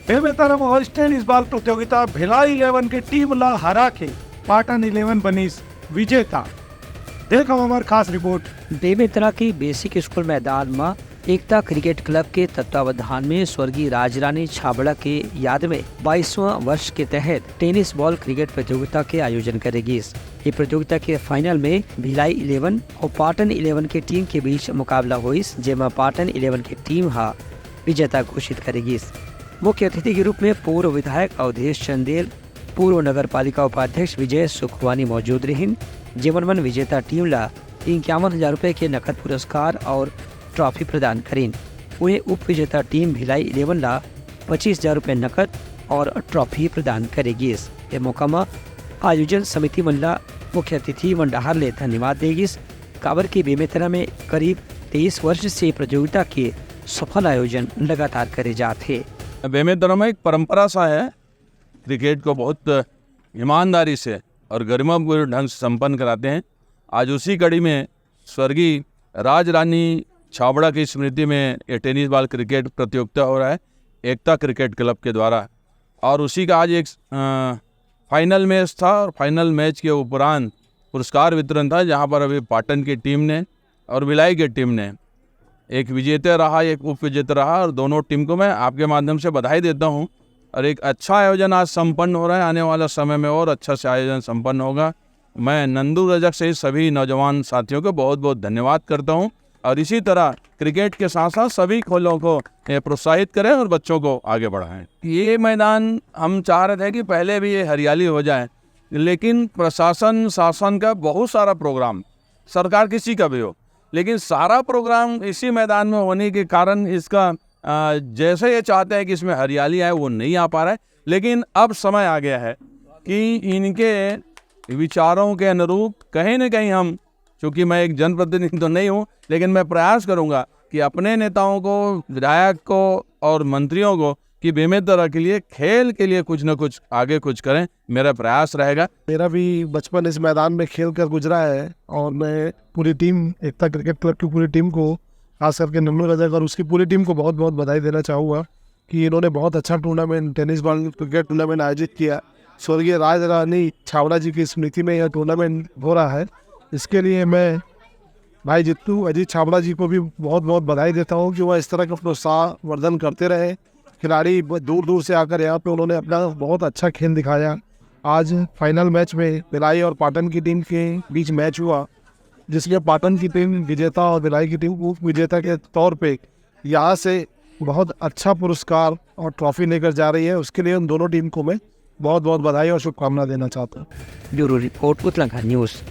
बेमेतरम hostel इस बार प्रतियोगिता भिलाई 11 की टीम ला हरा के पाटन 11 बनी विजेता। देखो हमार खास रिपोर्ट। बेमेतरा के बेसिक स्कूल मैदान में एकता क्रिकेट क्लब के तत्वावधान में स्वर्गीय राजरानी छाबड़ा के याद में 22वां वर्ष के तहत टेनिस बॉल क्रिकेट प्रतियोगिता के आयोजन करेगी। ये प्रतियोगिता के फाइनल में भिलाई 11 और पाटन 11 की टीम के बीच मुकाबला हुई, जेमा पाटन 11 की टीम विजेता घोषित करेगी। मुख्य अतिथि के रूप में पूर्व विधायक अवधेश चंदेल, पूर्व नगर पालिका उपाध्यक्ष विजय सुखवानी मौजूद रही, जेवन विजेता टीम ला 51,000 रुपए के नकद पुरस्कार और ट्रॉफी प्रदान करें। वहीं उप विजेता टीम भिलाई 11 ला 25,000 रुपए नकद और ट्रॉफी प्रदान करेगी। ये मौका में आयोजन समिति मंडला मुख्य अतिथि मंडहार ले धन्यवाद देगी। काबर की बेमेतरा में करीब 23 वर्ष से प्रतियोगिता के सफल आयोजन लगातार करे जाते। बेमेतरा में एक परंपरा सा है, क्रिकेट को बहुत ईमानदारी से और गरिमापूर्ण ढंग से संपन्न कराते हैं। आज उसी कड़ी में स्वर्गीय राजरानी छाबड़ा की स्मृति में ये टेनिस बॉल क्रिकेट प्रतियोगिता हो रहा है एकता क्रिकेट क्लब के द्वारा, और उसी का आज एक फाइनल मैच था और फाइनल मैच के उपरांत पुरस्कार वितरण था, जहां पर अभी पाटन की टीम ने और भिलाई की टीम ने एक विजेता रहा, एक उप विजेता रहा, और दोनों टीम को मैं आपके माध्यम से बधाई देता हूं। और एक अच्छा आयोजन आज संपन्न हो रहा है, आने वाला समय में और अच्छा से आयोजन संपन्न होगा। मैं नंदू रजक से सभी नौजवान साथियों को बहुत बहुत धन्यवाद करता हूं, और इसी तरह क्रिकेट के साथ साथ सभी खेलों को प्रोत्साहित करें और बच्चों को आगे बढ़ाएं। ये मैदान हम चाह रहे थे कि पहले भी ये हरियाली हो जाए, लेकिन प्रशासन शासन का बहुत सारा प्रोग्राम, सरकार किसी का भी हो, लेकिन सारा प्रोग्राम इसी मैदान में होने के कारण इसका जैसे ये चाहते हैं कि इसमें हरियाली आए वो नहीं आ पा रहा है। लेकिन अब समय आ गया है कि इनके विचारों के अनुरूप कहीं न कहीं हम, चूँकि मैं एक जनप्रतिनिधि तो नहीं हूँ, लेकिन मैं प्रयास करूँगा कि अपने नेताओं को, विधायक को और मंत्रियों को कि बेमेतरा के लिए खेल के लिए कुछ न कुछ आगे कुछ करें, मेरा प्रयास रहेगा। मेरा भी बचपन इस मैदान में खेल कर गुजरा है, और मैं पूरी टीम एकता क्रिकेट क्लब की पूरी टीम को, खास करके नन्नू रजक और उसकी पूरी टीम को बहुत बहुत बधाई देना चाहूँगा कि इन्होंने बहुत अच्छा tournament, tennis ball cricket tournament आयोजित किया। स्वर्गीय राजरानी छाबड़ा जी की स्मृति में यह टूर्नामेंट हो रहा है। इसके लिए मैं भाई जित्तू अजीत छाबड़ा जी को भी बहुत बहुत बधाई देता हूँ कि वह इस तरह का प्रोत्साहन करते रहे। खिलाड़ी दूर दूर से आकर यहाँ पे उन्होंने अपना बहुत अच्छा खेल दिखाया। आज फाइनल मैच में भिलाई और पाटन की टीम के बीच मैच हुआ, जिसमें पाटन की टीम विजेता और भिलाई की टीम उप विजेता के तौर पे यहाँ से बहुत अच्छा पुरस्कार और ट्रॉफी लेकर जा रही है। उसके लिए उन दोनों टीम को मैं बहुत बहुत बधाई और शुभकामना देना चाहता हूँ। Bureau report Uttarakhand news.